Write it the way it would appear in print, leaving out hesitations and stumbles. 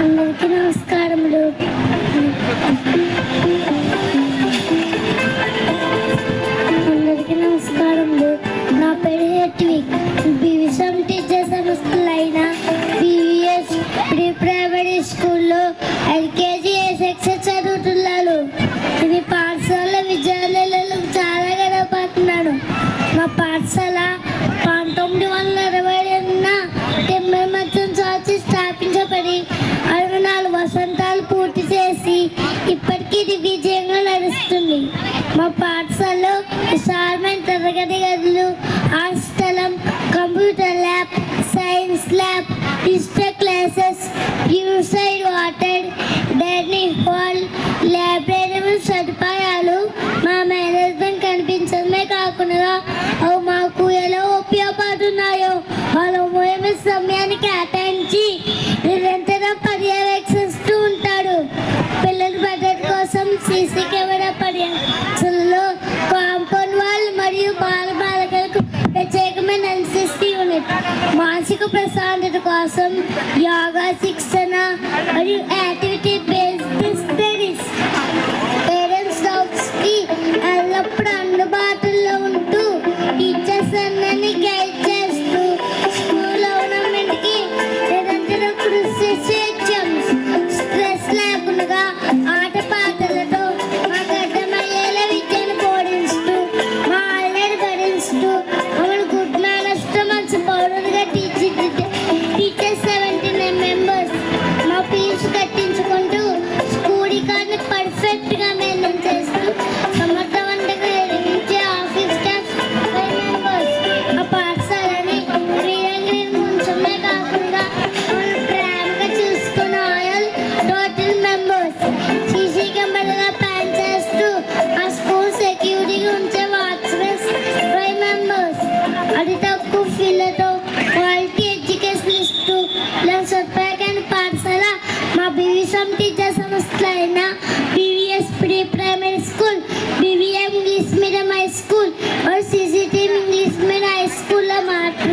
అందరికీ నమస్కారములు. నా పేరు హెట్విక్. బివిసం టీచర్ సంస్థలైన పివిఎస్ ప్రీ ప్రైమరీ స్కూల్లో ఎల్కేజీ సెక్షన్ చదువుతున్నాను. ఇది పాఠశాల విద్యాలయాలకు చాలా గడపడుతున్నాను. మా పాఠశాల 1920 టెంబర్ మధ్యం చాచి స్థాపించబడి 64 వసంతాలు పూర్తి చేసి ఇప్పటికీ ఇది విజయంగా నడుస్తుంది. మా పాఠశాలలో విశాలమైన తరగతి గదులు, ఆర్ట్ స్థలం, computer lab, science lab, digital classes, purified water, dining hall, library సదుపాయాలు మా మేనేజ్మెంట్ కనిపించడమే కాకుండా అవి మాకు ఎలా ఉపయోగపడుతున్నాయో వాళ్ళ సమయాన్ని కేటాయించి నిరంతరం పర్యవేక్షిస్తూ ఉంటాడు. పిల్లల భద్రత కోసం సీసీ కెమెరా పర్యవేక్షణలో కాంపౌండ్ వాల్ మరియు బాలబాలికలకు ప్రత్యేకమైన ఎన్సిసి యూనిట్, మానసిక ప్రశాంతత కోసం యోగా శిక్షణ మరియు యాక్టివిటీ బేస్డ్ స్టడీస్. పేరెంట్స్ డౌట్స్కి ఎల్లప్పుడూ అందుబాటులో ఉంటూ టీచర్స్ అందరినీ గైడ్ చేస్తూ స్కూల్ గవర్నమెంట్కి నిరంతరం కృషి చేయించాం. స్ట్రెస్ లేకుండా ఆటపాటలతో మాకు అర్థమయ్యేలా విద్యను బోధిస్తూ మా అల్లరి భరిస్తూ మమ్మల్ని గుడ్ మేనర్స్తో మంచి పౌరులుగా తీర్చిదిద్దే టీచర్స్ 79 మెంబర్స్. మా ఫీజు కట్టించుకుంటూ స్కూల్ రికార్డుని పర్ఫెక్ట్గా మెయింటైన్ చేస్తూ సమర్థవంతంగా నిర్వహించే ఆఫీస్ స్టాఫ్ 5 మెంబర్స్. ఆ పాఠశాలని శ్రీరంగం ఉంచడమే కాకుండా మమ్మల్ని ప్రేమగా చూసుకున్న ఆల్ టోటల్ మెంబర్స్. సీసీ కెమెరాగా ప్లాన్ చేస్తూ ఆ స్కూల్ సెక్యూరిటీగా ఉంచే వాచ్మెన్స్ 5 మెంబర్స్. అది తక్కువ ఫీలతో క్వాలిటీ ఎడ్యుకేషన్ ఇస్తూ ఇలా సత్పాయకాని పాఠశాల మా బివిసం టీచర్ సంస్థలైన PVS pre primary school, BVM English medium high school और सीसीटीवी इंग्लिश में हाई स्कूल मात्र